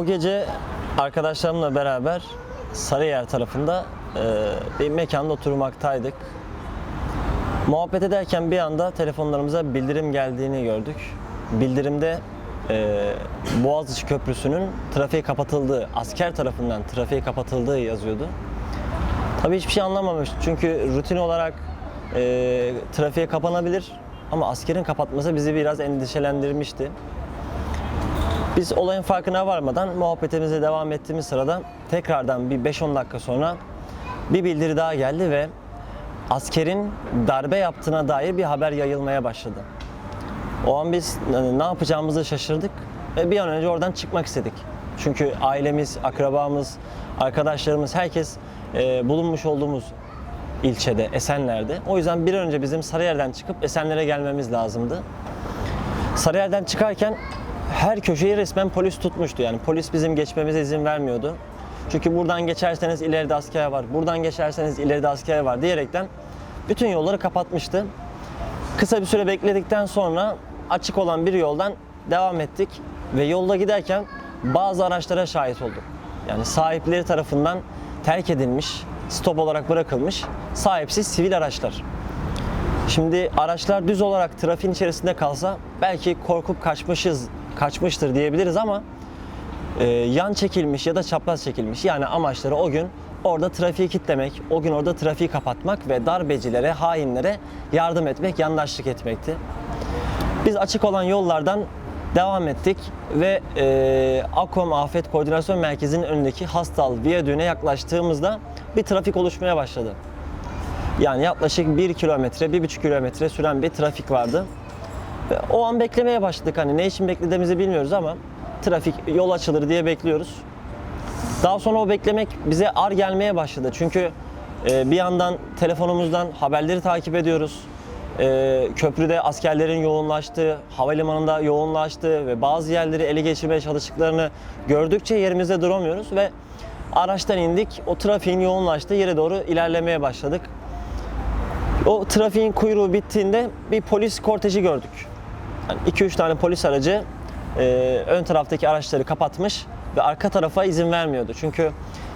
O gece arkadaşlarımla beraber Sarıyer tarafında bir mekanda oturmaktaydık. Muhabbet ederken bir anda telefonlarımıza bildirim geldiğini gördük. Bildirimde Boğaziçi Köprüsü'nün trafiğe kapatıldığı, asker tarafından trafiğe kapatıldığı yazıyordu. Tabii hiçbir şey anlamamış çünkü rutin olarak trafiğe kapanabilir ama askerin kapatması bizi biraz endişelendirmişti. Biz olayın farkına varmadan muhabbetimize devam ettiğimiz sırada tekrardan bir 5-10 dakika sonra bir bildiri daha geldi ve askerin darbe yaptığına dair bir haber yayılmaya başladı. O an biz ne yapacağımızı şaşırdık ve bir an önce oradan çıkmak istedik. Çünkü ailemiz, akrabamız, arkadaşlarımız, herkes bulunmuş olduğumuz ilçede, Esenler'de. O yüzden bir an önce bizim Sarıyer'den çıkıp Esenler'e gelmemiz lazımdı. Sarıyer'den çıkarken her köşeyi resmen polis tutmuştu. Yani polis bizim geçmemize izin vermiyordu. Çünkü buradan geçerseniz ileride asker var, buradan geçerseniz ileride asker var diyerekten bütün yolları kapatmıştı. Kısa bir süre bekledikten sonra açık olan bir yoldan devam ettik ve yolda giderken bazı araçlara şahit olduk. Yani sahipleri tarafından terk edilmiş, stop olarak bırakılmış, sahipsiz sivil araçlar. Şimdi araçlar düz olarak trafiğin içerisinde kalsa belki korkup kaçmıştır diyebiliriz ama yan çekilmiş ya da çapraz çekilmiş. Yani amaçları o gün orada trafiği kilitlemek, o gün orada trafiği kapatmak ve darbecilere, hainlere yardım etmek, yandaşlık etmekti. Biz açık olan yollardan devam ettik ve AKOM Afet Koordinasyon Merkezi'nin önündeki Hastal Viyadüğü'ne yaklaştığımızda bir trafik oluşmaya başladı. Yani yaklaşık 1 kilometre, 1,5 kilometre süren bir trafik vardı. Ve o an beklemeye başladık. Hani ne için beklediğimizi bilmiyoruz ama trafik yol açılır diye bekliyoruz. Daha sonra o beklemek bize ağır gelmeye başladı. Çünkü bir yandan telefonumuzdan haberleri takip ediyoruz. Köprüde askerlerin yoğunlaştığı, havalimanında yoğunlaştığı ve bazı yerleri ele geçirmeye çalıştıklarını gördükçe yerimizde duramıyoruz ve araçtan indik. O trafiğin yoğunlaştığı yere doğru ilerlemeye başladık. O trafiğin kuyruğu bittiğinde bir polis korteji gördük. Yani 2-3 tane polis aracı ön taraftaki araçları kapatmış ve arka tarafa izin vermiyordu. Çünkü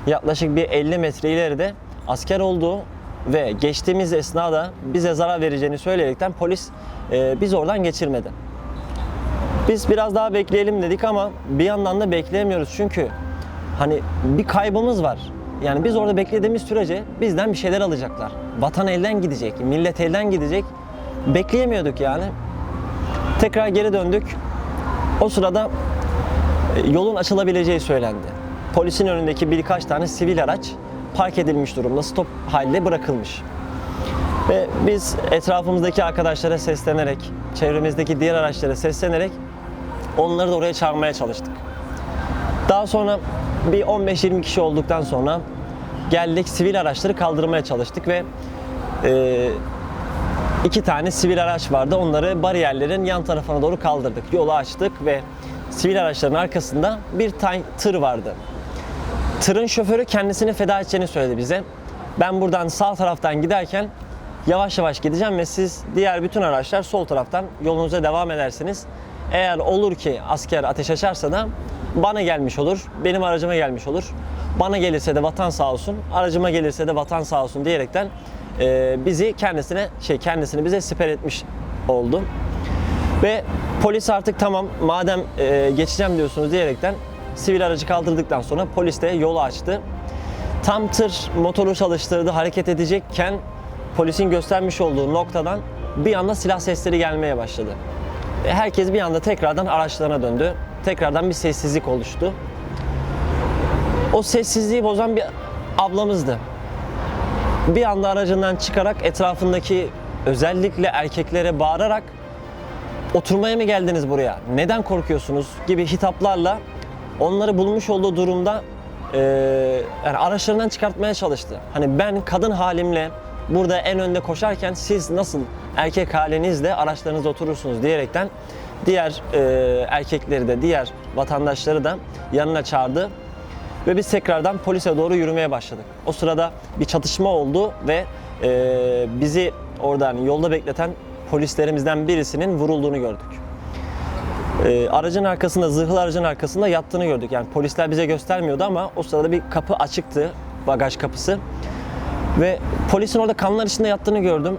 yaklaşık bir 50 metre ileride asker olduğu ve geçtiğimiz esnada bize zarar vereceğini söyleyerekten polis bizi oradan geçirmedi. Biz biraz daha bekleyelim dedik ama bir yandan da bekleyemiyoruz çünkü hani bir kaybımız var. Yani biz orada beklediğimiz sürece bizden bir şeyler alacaklar. Vatan elden gidecek, millet elden gidecek. Bekleyemiyorduk yani. Tekrar geri döndük. O sırada yolun açılabileceği söylendi. Polisin önündeki birkaç tane sivil araç park edilmiş durumda, stop halde bırakılmış. Ve biz etrafımızdaki arkadaşlara seslenerek, çevremizdeki diğer araçlara seslenerek onları da oraya çağırmaya çalıştık. Daha sonra bir 15-20 kişi olduktan sonra geldik, sivil araçları kaldırmaya çalıştık ve 2 tane sivil araç vardı. Onları bariyerlerin yan tarafına doğru kaldırdık. Yolu açtık ve sivil araçların arkasında bir tır vardı. Tırın şoförü kendisini feda edeceğini söyledi bize. Ben buradan sağ taraftan giderken yavaş yavaş gideceğim ve siz diğer bütün araçlar sol taraftan yolunuza devam edersiniz. Eğer olur ki asker ateş açarsa da bana gelmiş olur, benim aracıma gelmiş olur. Bana gelirse de vatan sağ olsun, aracıma gelirse de vatan sağ olsun diyerekten bizi kendisini bize siper etmiş oldu. Ve polis artık tamam madem geçeceğim diyorsunuz diyerekten sivil aracı kaldırdıktan sonra polis de yolu açtı. Tam tır motoru çalıştırdı, hareket edecekken polisin göstermiş olduğu noktadan bir anda silah sesleri gelmeye başladı. Ve herkes bir anda tekrardan araçlarına döndü. Tekrardan bir sessizlik oluştu. O sessizliği bozan bir ablamızdı. Bir anda aracından çıkarak etrafındaki özellikle erkeklere bağırarak "Oturmaya mı geldiniz buraya? Neden korkuyorsunuz?" gibi hitaplarla onları bulmuş olduğu durumda yani araçlarından çıkartmaya çalıştı. Hani ben kadın halimle burada en önde koşarken siz nasıl erkek halinizle araçlarınızda oturursunuz diyerekten diğer erkekleri de diğer vatandaşları da yanına çağırdı ve biz tekrardan polise doğru yürümeye başladık. O sırada bir çatışma oldu ve bizi oradan yolda bekleten polislerimizden birisinin vurulduğunu gördük. Aracın arkasında, zırhlı aracın arkasında yattığını gördük. Yani polisler bize göstermiyordu ama o sırada bir kapı açıktı, bagaj kapısı. Ve polisin orada kanlar içinde yattığını gördüm.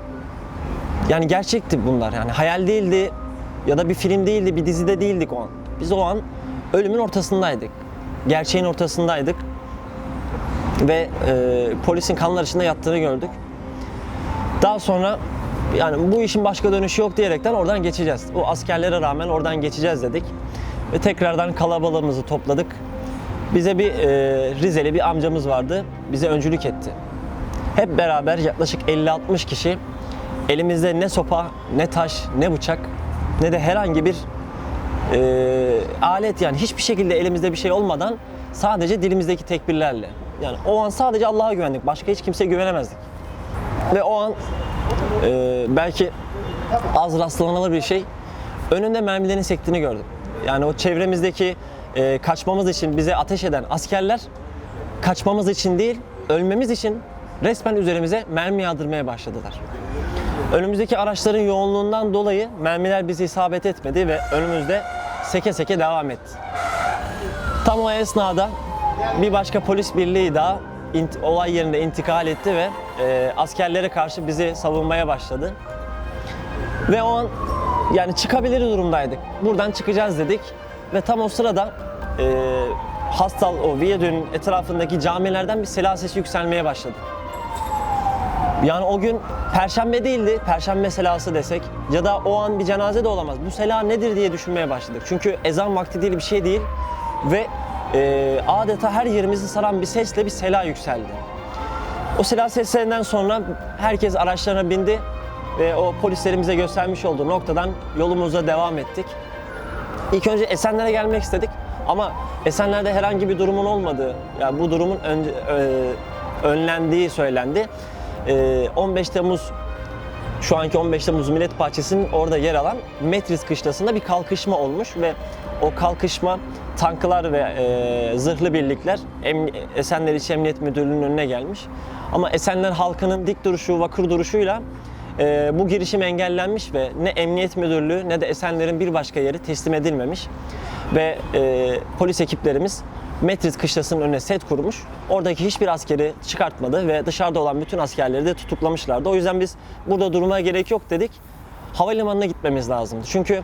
Yani gerçekti bunlar, yani hayal değildi ya da bir film değildi, bir dizide değildik o an. Biz o an ölümün ortasındaydık, gerçeğin ortasındaydık ve polisin kanlar içinde yattığını gördük. Daha sonra yani bu işin başka dönüşü yok diyerekten oradan geçeceğiz. O askerlere rağmen oradan geçeceğiz dedik ve tekrardan kalabalığımızı topladık. Bize bir Rizeli bir amcamız vardı, bize öncülük etti. Hep beraber yaklaşık 50-60 kişi, elimizde ne sopa, ne taş, ne bıçak, ne de herhangi bir alet, yani hiçbir şekilde elimizde bir şey olmadan sadece dilimizdeki tekbirlerle. Yani o an sadece Allah'a güvendik, başka hiç kimseye güvenemezdik. Ve o an belki az rastlanılır bir şey, önünde mermilerin sektiğini gördüm. Yani o çevremizdeki kaçmamız için bize ateş eden askerler, kaçmamız için değil, ölmemiz için resmen üzerimize mermi yağdırmaya başladılar. Önümüzdeki araçların yoğunluğundan dolayı mermiler bizi isabet etmedi ve önümüzde seke seke devam etti. Tam o esnada bir başka polis birliği daha olay yerinde intikal etti ve askerlere karşı bizi savunmaya başladı. Ve o an yani çıkabilir durumdaydık. Buradan çıkacağız dedik ve tam o sırada Hastal, o Viyadük'ün etrafındaki camilerden bir silah sesi yükselmeye başladı. Yani o gün Perşembe değildi, Perşembe selası desek ya da o an bir cenaze de olamaz. Bu sela nedir diye düşünmeye başladık. Çünkü ezan vakti değil, bir şey değil ve adeta her yerimizi saran bir sesle bir sela yükseldi. O silah seslerinden sonra herkes araçlarına bindi ve o polislerimize göstermiş olduğu noktadan yolumuza devam ettik. İlk önce Esenler'e gelmek istedik ama Esenler'de herhangi bir durumun olmadığı, yani bu durumun önlendiği söylendi. 15 Temmuz, şu anki 15 Temmuz Millet Bahçesi'nin orada yer alan Metris kışlasında bir kalkışma olmuş ve o kalkışma tanklar ve zırhlı birlikler Esenler İç Emniyet Müdürlüğü'nün önüne gelmiş. Ama Esenler halkının dik duruşu, vakır duruşuyla bu girişim engellenmiş ve ne Emniyet Müdürlüğü ne de Esenler'in bir başka yeri teslim edilmemiş. Ve polis ekiplerimiz Metris kışlasının önüne set kurmuş. Oradaki hiçbir askeri çıkartmadı ve dışarıda olan bütün askerleri de tutuklamışlardı. O yüzden biz burada durmaya gerek yok dedik. Havalimanına gitmemiz lazımdı. Çünkü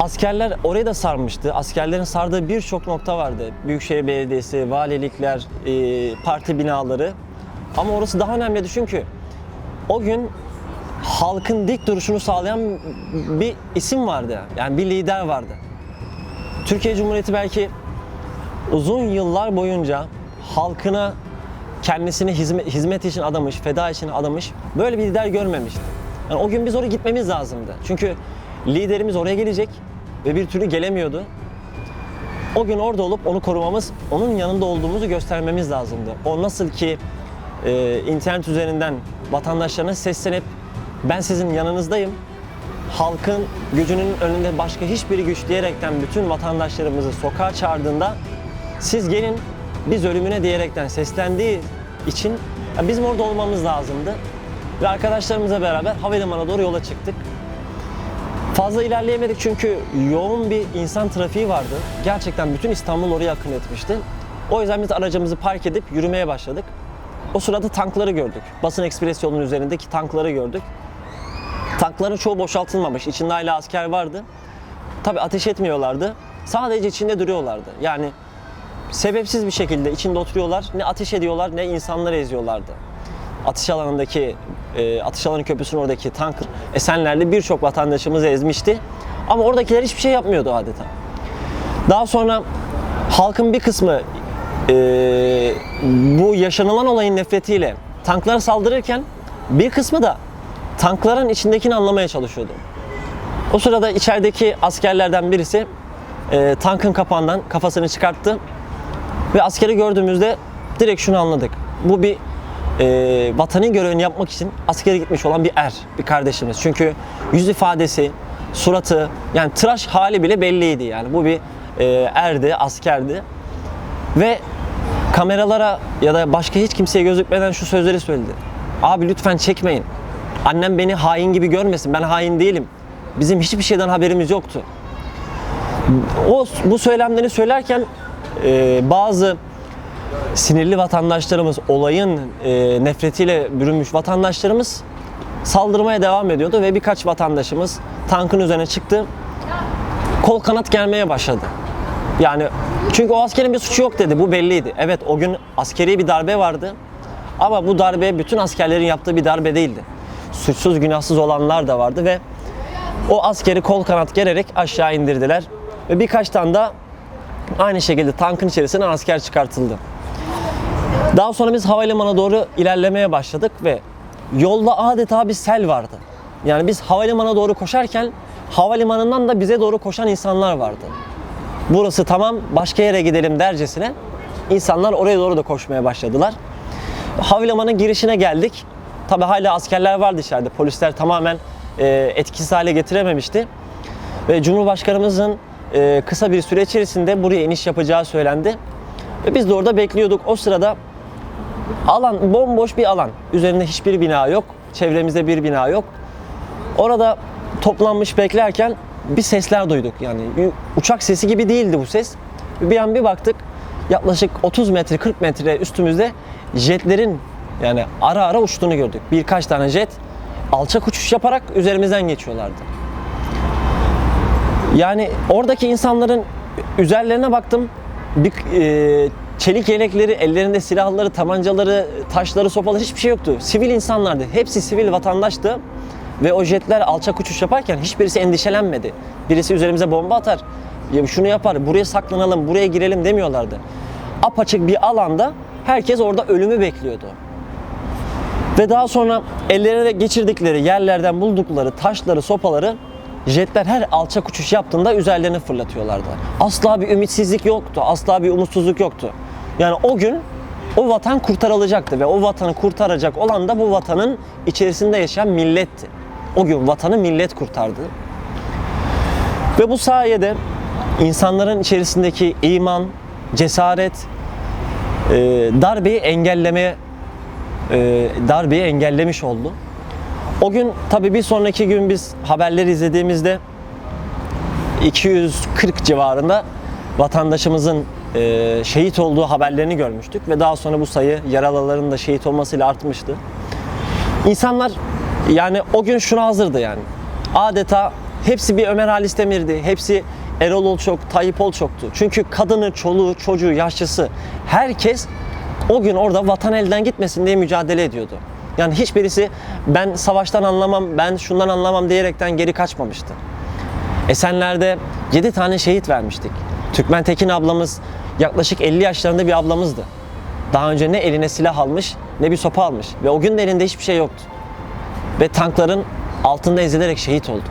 askerler orayı da sarmıştı. Askerlerin sardığı birçok nokta vardı. Büyükşehir Belediyesi, valilikler, parti binaları. Ama orası daha önemliydi çünkü o gün halkın dik duruşunu sağlayan bir isim vardı. Yani bir lider vardı. Türkiye Cumhuriyeti belki uzun yıllar boyunca halkına kendisini hizmet için adamış, feda için adamış böyle bir lider görmemişti. Yani o gün biz oraya gitmemiz lazımdı. Çünkü liderimiz oraya gelecek ve bir türlü gelemiyordu. O gün orada olup onu korumamız, onun yanında olduğumuzu göstermemiz lazımdı. O nasıl ki internet üzerinden vatandaşlarına seslenip ben sizin yanınızdayım, halkın gücünün önünde başka hiçbir güç diyerekten bütün vatandaşlarımızı sokağa çağırdığında siz gelin biz ölümüne diyerekten seslendiği için bizim orada olmamız lazımdı. Ve arkadaşlarımızla beraber havalimanına doğru yola çıktık. Fazla ilerleyemedik çünkü yoğun bir insan trafiği vardı. Gerçekten bütün İstanbul oraya akın etmişti. O yüzden biz aracımızı park edip yürümeye başladık. O sırada tankları gördük. Basın Ekspres yolunun üzerindeki tankları gördük. Tankların çoğu boşaltılmamış. İçinde hala asker vardı. Tabii ateş etmiyorlardı. Sadece içinde duruyorlardı. Yani sebepsiz bir şekilde içinde oturuyorlar. Ne ateş ediyorlar ne insanları eziyorlardı. Atış alanındaki, atış alanı köprüsünün oradaki tank Esenler'de birçok vatandaşımızı ezmişti. Ama oradakiler hiçbir şey yapmıyordu adeta. Daha sonra halkın bir kısmı bu yaşanılan olayın nefretiyle tanklara saldırırken bir kısmı da tankların içindekini anlamaya çalışıyordu. O sırada içerideki askerlerden birisi tankın kapağından kafasını çıkarttı ve askeri gördüğümüzde direkt şunu anladık. Bu bir vatanın görevini yapmak için askere gitmiş olan bir bir kardeşimiz. Çünkü yüz ifadesi, suratı, yani tıraş hali bile belliydi yani. Bu bir erdi, askerdi. Ve kameralara ya da başka hiç kimseye gözükmeden şu sözleri söyledi. Abi lütfen çekmeyin. Annem beni hain gibi görmesin. Ben hain değilim. Bizim hiçbir şeyden haberimiz yoktu. Bu söylemleri söylerken bazı sinirli vatandaşlarımız, olayın nefretiyle bürünmüş vatandaşlarımız saldırmaya devam ediyordu ve birkaç vatandaşımız tankın üzerine çıktı. Kol kanat gelmeye başladı. Yani çünkü o askerin bir suçu yok dedi. Bu belliydi. Evet, o gün askeri bir darbe vardı. Ama bu darbe bütün askerlerin yaptığı bir darbe değildi. Suçsuz günahsız olanlar da vardı ve o askeri kol kanat gererek aşağı indirdiler. Ve birkaç tane da aynı şekilde tankın içerisine asker çıkartıldı. Daha sonra biz havalimanına doğru ilerlemeye başladık ve yolda adeta bir sel vardı. Yani biz havalimanına doğru koşarken havalimanından da bize doğru koşan insanlar vardı. Burası tamam, başka yere gidelim dercesine insanlar oraya doğru da koşmaya başladılar. Havalimanının girişine geldik. Tabi hala askerler vardı içeride. Polisler tamamen etkisiz hale getirememişti. Ve Cumhurbaşkanımızın kısa bir süre içerisinde buraya iniş yapacağı söylendi. Ve biz de orada bekliyorduk. O sırada alan bomboş bir alan. Üzerinde hiçbir bina yok. Çevremizde bir bina yok. Orada toplanmış beklerken bir sesler duyduk. Yani uçak sesi gibi değildi bu ses. Bir an bir baktık. Yaklaşık 30 metre 40 metre üstümüzde jetlerin yani ara ara uçtuğunu gördük. Birkaç tane jet alçak uçuş yaparak üzerimizden geçiyorlardı. Yani oradaki insanların üzerlerine baktım. Çelik yelekleri, ellerinde silahları, tabancaları, taşları, sopaları hiçbir şey yoktu. Sivil insanlardı. Hepsi sivil vatandaştı. Ve o jetler alçak uçuş yaparken hiçbirisi endişelenmedi. Birisi üzerimize bomba atar, ya şunu yapar, buraya saklanalım, buraya girelim demiyorlardı. Apaçık bir alanda herkes orada ölümü bekliyordu. Ve daha sonra ellerine geçirdikleri yerlerden buldukları taşları, sopaları jetler her alçak uçuş yaptığında üzerlerine fırlatıyorlardı. Asla bir ümitsizlik yoktu, asla bir umutsuzluk yoktu. Yani o gün o vatan kurtarılacaktı ve o vatanı kurtaracak olan da bu vatanın içerisinde yaşayan milletti. O gün vatanı millet kurtardı. Ve bu sayede insanların içerisindeki iman, cesaret, darbeyi engellemiş oldu. O gün tabii bir sonraki gün biz haberleri izlediğimizde 240 civarında vatandaşımızın şehit olduğu haberlerini görmüştük ve daha sonra bu sayı yaralıların da şehit olmasıyla artmıştı. İnsanlar yani o gün şuna hazırdı yani. Adeta hepsi bir Ömer Halis Demir'di. Hepsi Erol Olçok, Tayyip Olçok'tu. Çünkü kadını, çoluğu, çocuğu, yaşlısı herkes o gün orada vatan elden gitmesin diye mücadele ediyordu. Yani hiçbirisi ben savaştan anlamam, ben şundan anlamam diyerekten geri kaçmamıştı. Esenler'de 7 tane şehit vermiştik. Türkmen Tekin ablamız yaklaşık 50 yaşlarında bir ablamızdı. Daha önce ne eline silah almış ne bir sopa almış ve o gün de elinde hiçbir şey yoktu. Ve tankların altında ezilerek şehit oldu.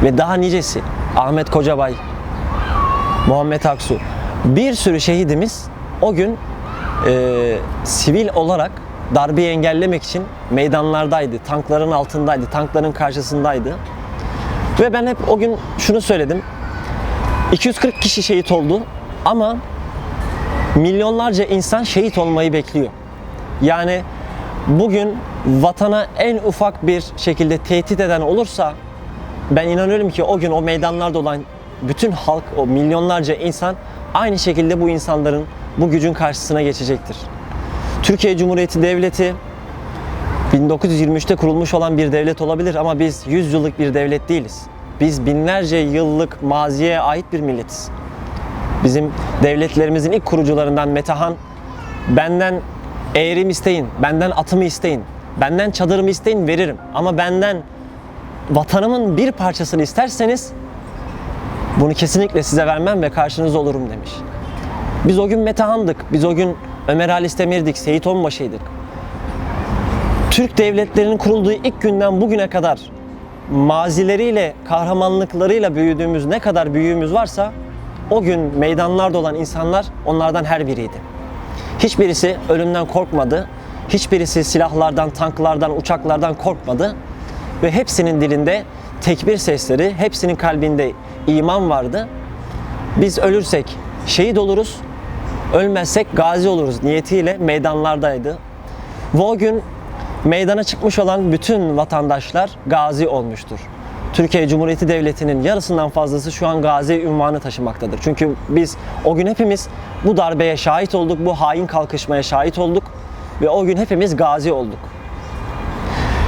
Ve daha nicesi Ahmet Kocabay, Muhammed Aksu, bir sürü şehidimiz o gün sivil olarak darbeyi engellemek için meydanlardaydı, tankların altındaydı, tankların karşısındaydı. Ve ben hep o gün şunu söyledim, 240 kişi şehit oldu ama milyonlarca insan şehit olmayı bekliyor. Yani bugün vatana en ufak bir şekilde tehdit eden olursa ben inanıyorum ki o gün o meydanlarda olan bütün halk, o milyonlarca insan aynı şekilde bu insanların bu gücün karşısına geçecektir. Türkiye Cumhuriyeti Devleti 1923'te kurulmuş olan bir devlet olabilir ama biz 100 yıllık bir devlet değiliz. Biz binlerce yıllık maziye ait bir milletiz. Bizim devletlerimizin ilk kurucularından Metehan, benden eğrimi isteyin, benden atımı isteyin, benden çadırımı isteyin veririm. Ama benden vatanımın bir parçasını isterseniz bunu kesinlikle size vermem ve karşınızda olurum demiş. Biz o gün Metehan'dık, biz o gün Ömer Halis Demir'dik, Seyit Onbaşı'ydık. Türk devletlerinin kurulduğu ilk günden bugüne kadar mazileriyle, kahramanlıklarıyla büyüdüğümüz ne kadar büyüğümüz varsa o gün meydanlarda olan insanlar onlardan her biriydi. Hiçbirisi ölümden korkmadı, hiçbirisi silahlardan, tanklardan, uçaklardan korkmadı ve hepsinin dilinde tekbir sesleri, hepsinin kalbinde iman vardı. Biz ölürsek şehit oluruz, ölmezsek gazi oluruz niyetiyle meydanlardaydı. Ve o gün meydana çıkmış olan bütün vatandaşlar gazi olmuştur. Türkiye Cumhuriyeti Devleti'nin yarısından fazlası şu an gazi unvanı taşımaktadır. Çünkü biz o gün hepimiz bu darbeye şahit olduk, bu hain kalkışmaya şahit olduk ve o gün hepimiz gazi olduk.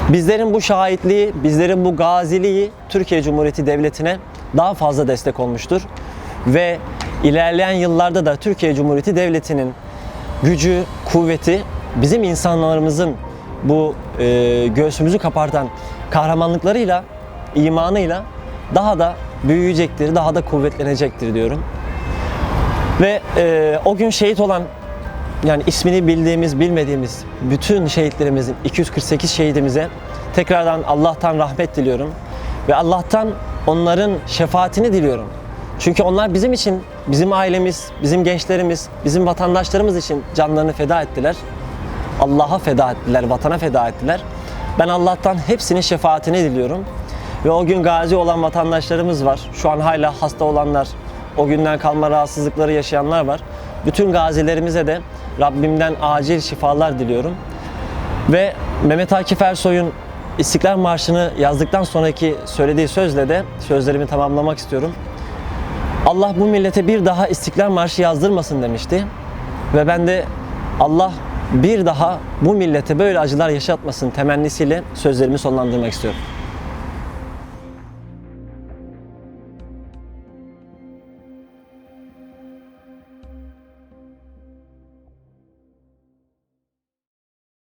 Bizlerin bu şahitliği, bizlerin bu gaziliği Türkiye Cumhuriyeti Devleti'ne daha fazla destek olmuştur. Ve ilerleyen yıllarda da Türkiye Cumhuriyeti Devleti'nin gücü, kuvveti bizim insanlarımızın bu göğsümüzü kapartan kahramanlıklarıyla, imanıyla daha da büyüyecektir, daha da kuvvetlenecektir diyorum. Ve o gün şehit olan, yani ismini bildiğimiz, bilmediğimiz bütün şehitlerimizin, 248 şehidimize tekrardan Allah'tan rahmet diliyorum. Ve Allah'tan onların şefaatini diliyorum. Çünkü onlar bizim için, bizim ailemiz, bizim gençlerimiz, bizim vatandaşlarımız için canlarını feda ettiler. Allah'a feda ettiler, vatana feda ettiler. Ben Allah'tan hepsinin şefaatini diliyorum. Ve o gün gazi olan vatandaşlarımız var. Şu an hala hasta olanlar, o günden kalma rahatsızlıkları yaşayanlar var. Bütün gazilerimize de Rabbimden acil şifalar diliyorum. Ve Mehmet Akif Ersoy'un İstiklal Marşı'nı yazdıktan sonraki söylediği sözle de sözlerimi tamamlamak istiyorum. Allah bu millete bir daha İstiklal Marşı yazdırmasın demişti. Ve ben de Allah bir daha bu millete böyle acılar yaşatmasın temennisiyle sözlerimi sonlandırmak istiyorum.